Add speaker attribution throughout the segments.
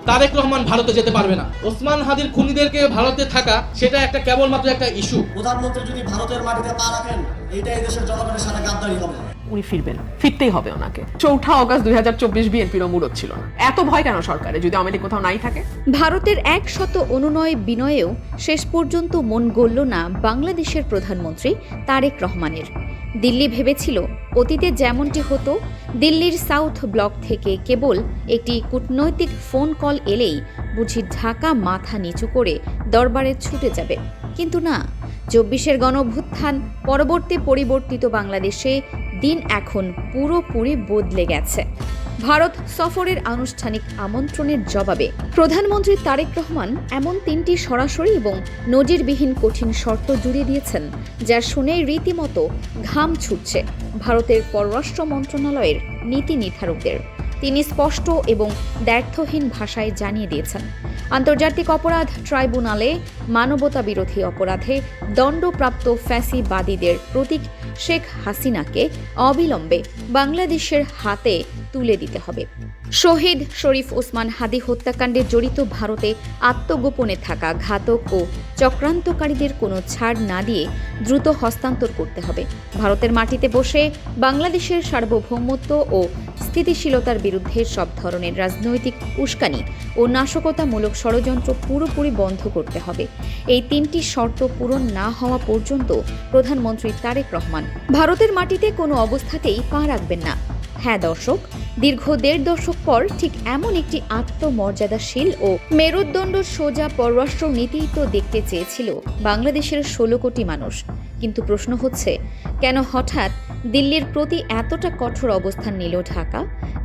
Speaker 1: তারেক রহমান ভারতে যেতে পারবে না। ওসমান হাদির খুনিদেরকে ভারতে থাকা সেটা একটা কেবলমাত্র একটা ইস্যু।
Speaker 2: প্রধানমন্ত্রী যদি ভারতের মাটিতে পা রাখেন, এইটাই দেশের জনগণের সাথে গাদ্দারি হবে।
Speaker 3: উনি ফিরবেন, ফিরতেই হবে ওনাকে। 4 আগস্ট 2024 বিএনপির মুরত ছিল না। এত ভয় কেন সরকারে যদি আওয়ামী লীগ কোথাও নাই থাকে?
Speaker 4: ভারতের 100 অনুনয় বিনয়েও শেষ পর্যন্ত মন গলল না বাংলাদেশের প্রধানমন্ত্রী তারেক রহমানের। দিল্লি ভেবেছিল অতীতে যেমনটি হতো, দিল্লির সাউথ ব্লক থেকে কেবল একটি কূটনৈতিক ফোন কল এলেই বুঝি ঢাকা মাথা নিচু করে দরবারে ছুটে যাবে। কিন্তু না, 24-এর গণঅভ্যুত্থান পরবর্তী পরিবর্তিত বাংলাদেশে দিন এখন পুরোপুরি বদলে গেছে। ভারত সফরের আনুষ্ঠানিক আমন্ত্রণের জবাবে প্রধানমন্ত্রী তারেক রহমান এমন 3টি সরাসরি এবং নজিরবিহীন কঠিন শর্ত জুড়ে দিয়েছেন, যা শুনে রীতিমতো ঘাম ছুটছে ভারতের পররাষ্ট্র মন্ত্রণালয়ের নীতি নির্ধারকদের। তিনি স্পষ্ট এবং দ্ব্যর্থহীন ভাষায় জানিয়ে দিয়েছেন, আন্তর্জাতিক অপরাধ ট্রাইব্যুনালে মানবতা বিরোধী অপরাধে দণ্ডপ্রাপ্ত ফ্যাসিবাদীদের প্রতীক শেখ হাসিনাকে অবিলম্বে বাংলাদেশের হাতে তুলে দিতে হবে। শহীদ শরীফ ওসমান হাদি হত্যাকাণ্ডে জড়িত ভারতে আত্মগোপনে থাকা ঘাতক ও চক্রান্তকারীদের কোনো ছাড় না দিয়ে দ্রুত হস্তান্তর করতে হবে। ভারতের মাটিতে বসে বাংলাদেশের সার্বভৌমত্ব ও স্থিতিশীলতার বিরুদ্ধে সব ধরনের রাজনৈতিক উস্কানি ও নাশকতামূলক ষড়যন্ত্র পুরোপুরি বন্ধ করতে হবে। এই 3টি শর্ত পূরণ না হওয়া পর্যন্ত প্রধানমন্ত্রী তারেক রহমান ভারতের মাটিতে কোনো অবস্থাতেই পা রাখবেন না। হ্যাঁ দর্শক, দীর্ঘ 1.5 দশক পর ঠিক এমন একটি আত্মমর্যাদাশীল ও মেরুদণ্ড সোজা পররাষ্ট্র নীতিই তো দেখতে চেয়েছিল বাংলাদেশের 16 কোটি মানুষ। কিন্তু প্রশ্ন হচ্ছে, কেন হঠাৎ দিল্লির প্রতি এতটা কঠোর অবস্থান নিল ঢাকা?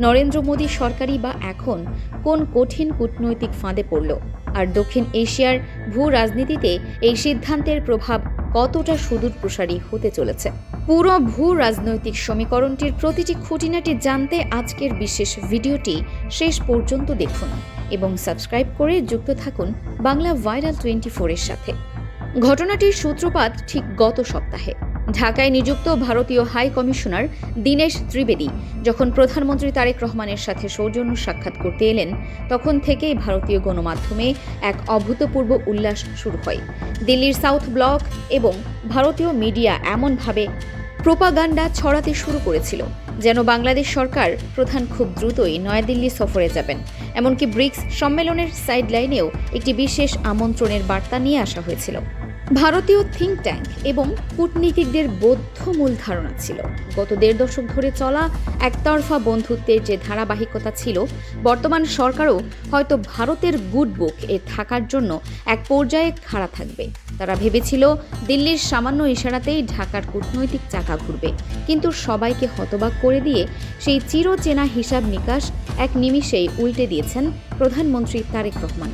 Speaker 4: নরেন্দ্র মোদী সরকারই বা এখন কোন কঠিন কূটনৈতিক ফাঁদে পড়ল? আর দক্ষিণ এশিয়ার ভূ রাজনীতিতে এই সিদ্ধান্তের প্রভাব কতটা সুদূর প্রসারী হতে চলেছে? পুরো ভূ রাজনৈতিক সমীকরণটির প্রতিটি খুঁটিনাটি জানতে আজকের বিশেষ ভিডিওটি শেষ পর্যন্ত দেখুন এবং সাবস্ক্রাইব করে যুক্ত থাকুন বাংলা ভাইরাল 24 এর সাথে। ঘটনাটির সূত্রপাত ঠিক গত সপ্তাহে। ঢাকায় নিযুক্ত ভারতীয় হাই কমিশনার দীনেশ ত্রিবেদী যখন প্রধানমন্ত্রী তারেক রহমানের সাথে সৌজন্য সাক্ষাৎ করতে এলেন, তখন থেকেই ভারতীয় গণমাধ্যমে এক অভূতপূর্ব উল্লাস শুরু হয়। দিল্লির সাউথ ব্লক এবং ভারতীয় মিডিয়া এমনভাবে প্রোপাগান্ডা ছড়াতে শুরু করেছিল যেন বাংলাদেশ সরকার প্রধান খুব দ্রুতই নয়াদিল্লি সফরে যাবেন। এমনকি ব্রিক্স সম্মেলনের সাইডলাইনেও একটি বিশেষ আমন্ত্রণের বার্তা নিয়ে আসা হয়েছিল। ভারতীয় থিঙ্ক ট্যাঙ্ক এবং কূটনীতিকদের বদ্ধ মূল ধারণা ছিল, গত 1.5 দশক ধরে চলা একতরফা বন্ধুত্বের যে ধারাবাহিকতা ছিল, বর্তমান সরকারও হয়তো ভারতের গুড বুক এ থাকার জন্য এক পর্যায়ে খাড়া থাকবে। তারা ভেবেছিল দিল্লির সামান্য ইশারাতেই ঢাকার কূটনৈতিক চাকা ঘুরবে, কিন্তু সবাইকে হতবাক করে দিয়ে সেই চিরচেনা হিসাব নিকাশ এক নিমিষেই উল্টে দিয়েছেন প্রধানমন্ত্রী তারেক রহমান।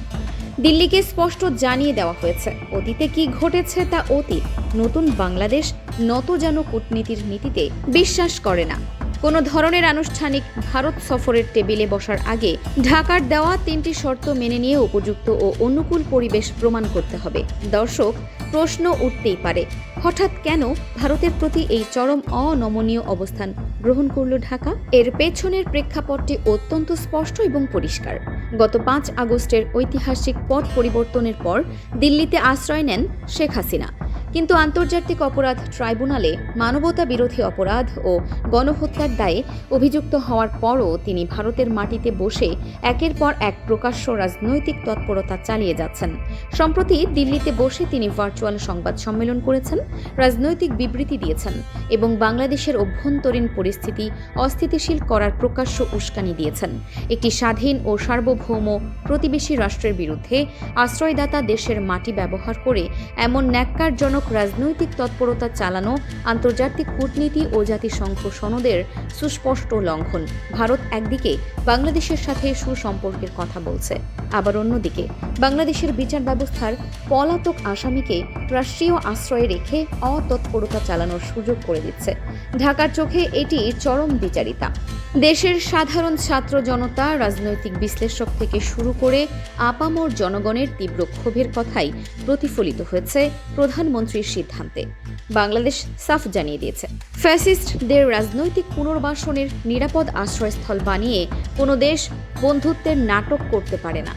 Speaker 4: দিল্লিকে স্পষ্ট জানিয়ে দেওয়া হয়েছে, অতীতে কি ঘটেছে তা অতীত। নতুন বাংলাদেশ নতজানু কূটনীতির নীতিতে বিশ্বাস করে না। কোনো ধরনের আনুষ্ঠানিক ভারত সফরের টেবিলে বসার আগে ঢাকার দেওয়া 3টি শর্ত মেনে নিয়ে উপযুক্ত ও অনুকূল পরিবেশ প্রমাণ করতে হবে। দর্শক, প্রশ্ন উঠতেই পারে, হঠাৎ কেন ভারতের প্রতি এই চরম অনমনীয় অবস্থান গ্রহণ করল ঢাকা? এর পেছনের প্রেক্ষাপটটি অত্যন্ত স্পষ্ট এবং পরিষ্কার। গত 5 আগস্টের ঐতিহাসিক পট পরিবর্তনের পর দিল্লিতে আশ্রয় নেন শেখ হাসিনা, কিন্তু আন্তর্জাতিক অপরাধ ট্রাইব্যুনালে মানবতা বিরোধী অপরাধ ও গণহত্যার দায়ে অভিযুক্ত হওয়ার পরও তিনি ভারতের মাটিতে বসে একের পর এক প্রকাশ্য রাজনৈতিক তৎপরতা চালিয়ে যাচ্ছেন। সম্প্রতি দিল্লিতে বসে তিনি ভার্চুয়াল সংবাদ সম্মেলন করেছেন, রাজনৈতিক বিবৃতি দিয়েছেন এবং বাংলাদেশের অভ্যন্তরীণ পরিস্থিতি অস্থিতিশীল করার প্রকাশ্য উস্কানি দিয়েছেন। একটি স্বাধীন ও সার্বভৌম প্রতিবেশী রাষ্ট্রের বিরুদ্ধে আশ্রয়দাতা দেশের মাটি ব্যবহার করে এমন ন্যাক্কারজনক রাজনৈতিক তৎপরতা চালানো আন্তর্জাতিক কূটনীতি ও জাতিসংঘ সনদের সুস্পষ্ট লঙ্ঘন। ভারত একদিকে বাংলাদেশের সাথে সুসম্পর্কের কথা বলছে, আবার অন্যদিকে বাংলাদেশের বিচার ব্যবস্থার পলাতক আসামিকে রাষ্ট্রীয় আশ্রয়ে রেখে অতৎপরতা চালানোর সুযোগ করে দিচ্ছে। ঢাকার চোখে এটি চরম বিচারিতা। দেশের সাধারণ ছাত্র জনতা, রাজনৈতিক বিশ্লেষক থেকে শুরু করে আপামর জনগণের তীব্র ক্ষোভের কথাই প্রতিফলিত হয়েছে প্রধানমন্ত্রীর সিদ্ধান্তে। বাংলাদেশ সাফ জানিয়ে দিয়েছে, ফ্যাসিস্টদের রাজনৈতিক পুনর্বাসনের নিরাপদ আশ্রয়স্থল বানিয়ে কোনো দেশ বন্ধুত্বের নাটক করতে পারে না।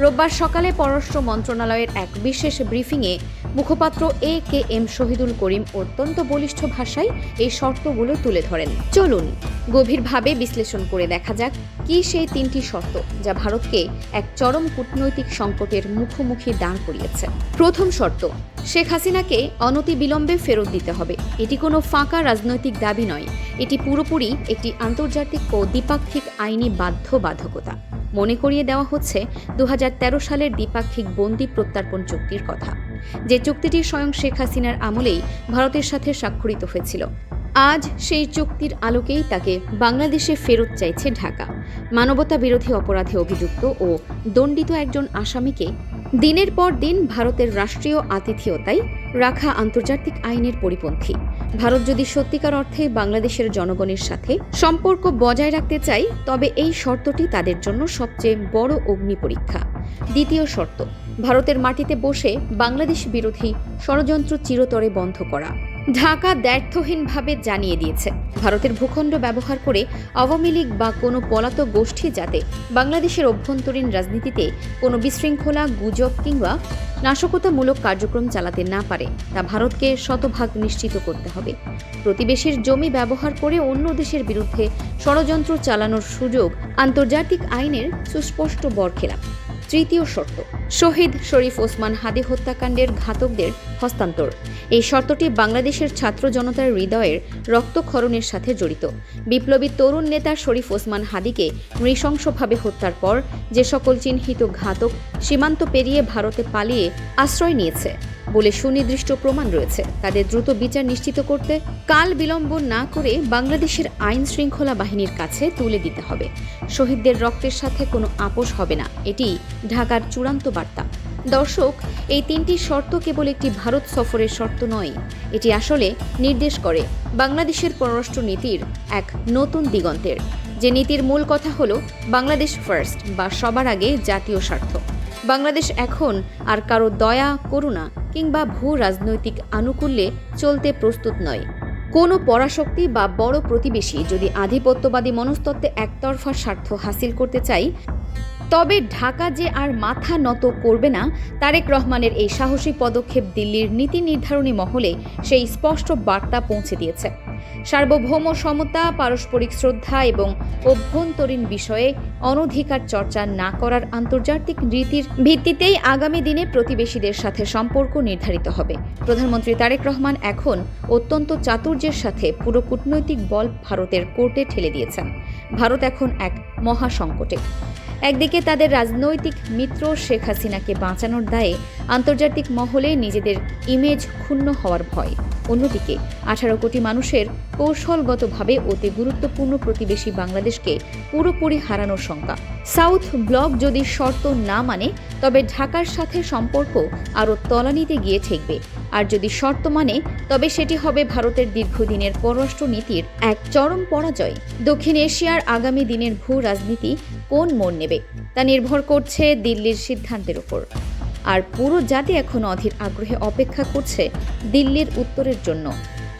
Speaker 4: রোববার সকালে পররাষ্ট্র মন্ত্রণালয়ের এক বিশেষ ব্রিফিংয়ে মুখপাত্র AKM শহীদুল করিম অত্যন্ত বলিষ্ঠ ভাষায় এই শর্তগুলো তুলে ধরেন। চলুন গভীরভাবে বিশ্লেষণ করে দেখা যাক কি সেই 3টি শর্ত যা ভারতকে এক চরম কূটনৈতিক সংকটের মুখোমুখি দাঁড় করিয়েছে। প্রথম শর্ত, শেখ হাসিনাকে অনতিবিলম্বে ফেরত দিতে হবে। এটি কোনো ফাঁকা রাজনৈতিক দাবি নয়, এটি পুরোপুরি একটি আন্তর্জাতিক ও দ্বিপাক্ষিক আইনি বাধ্যবাধকতা। মনে করিয়ে দেওয়া হচ্ছে 2013 সালের দ্বিপাক্ষিক বন্দি প্রত্যার্পণ চুক্তির কথা, যে চুক্তিটি স্বয়ং শেখ হাসিনার আমলেই ভারতের সাথে স্বাক্ষরিত হয়েছিল। আজ সেই চুক্তির আলোকেই তাকে বাংলাদেশে ফেরত চাইছে ঢাকা। মানবতা বিরোধী অপরাধে অভিযুক্ত ও দণ্ডিত একজন আসামিকে দিনের পর দিন ভারতের রাষ্ট্রীয় আতিথেয়তায় রাখা আন্তর্জাতিক আইনের পরিপন্থী। ভারত যদি সত্যিকার অর্থে বাংলাদেশের জনগণের সাথে সম্পর্ক বজায় রাখতে চায়, তবে এই শর্তটি তাদের জন্য সবচেয়ে বড় অগ্নি পরীক্ষা। দ্বিতীয় শর্ত, ভারতের মাটিতে বসে বাংলাদেশ বিরোধী ষড়যন্ত্র চিরতরে বন্ধ করা। ঢাকা দ্ব্যর্থহীনভাবে জানিয়ে দিয়েছে, ভারতের ভূখণ্ড ব্যবহার করে আওয়ামী লীগ বা কোনো পলাতক গোষ্ঠী যাতে বাংলাদেশের অভ্যন্তরীণ রাজনীতিতে কোনো বিশৃঙ্খলা, গুজব কিংবা নাশকতামূলক কার্যক্রম চালাতে না পারে, তা ভারতকে শতভাগ নিশ্চিত করতে হবে। প্রতিবেশীর জমি ব্যবহার করে অন্য দেশের বিরুদ্ধে ষড়যন্ত্র চালানোর সুযোগ আন্তর্জাতিক আইনের সুস্পষ্ট বরখেলাপ। তৃতীয় শর্ত, শহীদ শরীফ ওসমান হাদি হত্যাকাণ্ডের ঘাতকদের হস্তান্তর। এই শর্তটি বাংলাদেশের ছাত্র জনতার হৃদয়ের রক্তক্ষরণের সাথে জড়িত। বিপ্লবী তরুণ নেতা শরীফ ওসমান হাদিকে নৃশংসভাবে হত্যার পর যে সকল চিহ্নিত ঘাতক সীমান্ত পেরিয়ে ভারতে পালিয়ে আশ্রয় নিয়েছে বলে সুনির্দিষ্ট প্রমাণ রয়েছে, তাদের দ্রুত বিচার নিশ্চিত করতে কাল বিলম্ব না করে বাংলাদেশের আইন শৃঙ্খলা বাহিনীর কাছে তুলে দিতে হবে। শহীদদের রক্তের সাথে কোনো আপোষ হবে না, এটি ঢাকার চূড়ান্ত বার্তা। দর্শক, এই 3টি শর্ত কেবল একটি ভারত সফরের শর্ত নয়, এটি আসলে নির্দেশ করে বাংলাদেশের পররাষ্ট্র নীতির এক নতুন দিগন্তের, যে নীতির মূল কথা হলো বাংলাদেশ ফার্স্ট বা সবার আগে জাতীয় স্বার্থ। বাংলাদেশ এখন আর কারো দয়া, করুণা কিংবা ভূ রাজনৈতিক আনুকূল্যে চলতে প্রস্তুত নয়। কোনো পরাশক্তি বা বড় প্রতিবেশী যদি আধিপত্যবাদী মনস্তত্ত্বে একতরফা স্বার্থ হাসিল করতে চায়, তবে ঢাকা যে আর মাথা নত করবে না। তারেক রহমানের এই সাহসী পদক্ষেপ দিল্লির নীতি নির্ধারণী মহলে সেই স্পষ্ট বার্তা পৌঁছে দিয়েছে। সার্বভৌম সমতা, পারস্পরিক শ্রদ্ধা এবং অভ্যন্তরীণ বিষয়ে অনধিকার চর্চা না করার আন্তর্জাতিক রীতির ভিত্তিতেই আগামী দিনে প্রতিবেশীদের সাথে সম্পর্ক নির্ধারিত হবে। প্রধানমন্ত্রী তারেক রহমান এখন অত্যন্ত চাতুর্যের সাথে পুরো কূটনৈতিক বল ভারতের কোর্টে ঠেলে দিয়েছেন। ভারত এখন এক মহাসংকটে। একদিকে তাদের রাজনৈতিক মিত্র শেখ হাসিনাকে বাঁচানোর দায়ে আন্তর্জাতিক মহলে নিজেদের ইমেজ ক্ষুণ্ণ হওয়ার ভয়, অন্যদিকে 18 কোটি মানুষের কৌশলগতভাবে অতি গুরুত্বপূর্ণ প্রতিবেশী বাংলাদেশকে পুরোপুরি হারানোর শঙ্কা। সাউথ ব্লক যদি শর্ত না মানে, তবে ঢাকার সাথে সম্পর্ক আরও তলানিতে গিয়ে ঠেকবে, আর যদি শর্ত মানে, তবে সেটি হবে ভারতের দীর্ঘদিনের পররাষ্ট্র নীতির এক চরম পরাজয়। দক্ষিণ এশিয়ার আগামী দিনের ভূ রাজনীতি কোন মোড় নেবে তা নির্ভর করছে দিল্লির সিদ্ধান্তের উপর। আর পুরো জাতি এখন অধীর আগ্রহে অপেক্ষা করছে দিল্লির উত্তরের জন্য।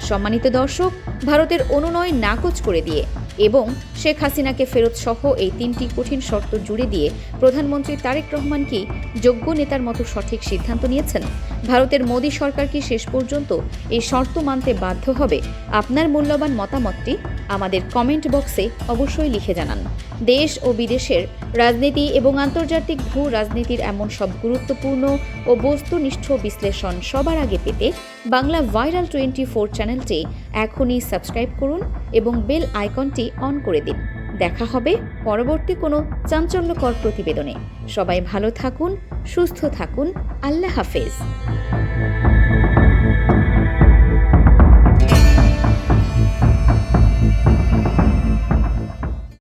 Speaker 4: সম্মানিত দর্শক, ভারতের অনুনয় নাকচ করে দিয়ে এবং শেখ হাসিনাকে ফেরত সহ এই 3টি কঠিন শর্ত জুড়ে দিয়ে প্রধানমন্ত্রী তারেক রহমান কি যোগ্য নেতার মতো সঠিক সিদ্ধান্ত নিয়েছেন? ভারতের মোদী সরকার কি শেষ পর্যন্ত এই শর্ত মানতে বাধ্য হবে? আপনার মূল্যবান মতামতটি আমাদের কমেন্ট বক্সে অবশ্যই লিখে জানান। দেশ ও বিদেশের রাজনীতি এবং আন্তর্জাতিক ভূ রাজনীতির এমন সব গুরুত্বপূর্ণ ও বস্তুনিষ্ঠ বিশ্লেষণ সবার আগে পেতে বাংলা ভাইরাল 24 চ্যানেলটি এখনই সাবস্ক্রাইব করুন এবং বেল আইকনটি অন করে দিন। দেখা হবে পরবর্তী কোনো চাঞ্চল্যকর প্রতিবেদনে। সবাই ভালো থাকুন, সুস্থ থাকুন। আল্লাহ হাফেজ।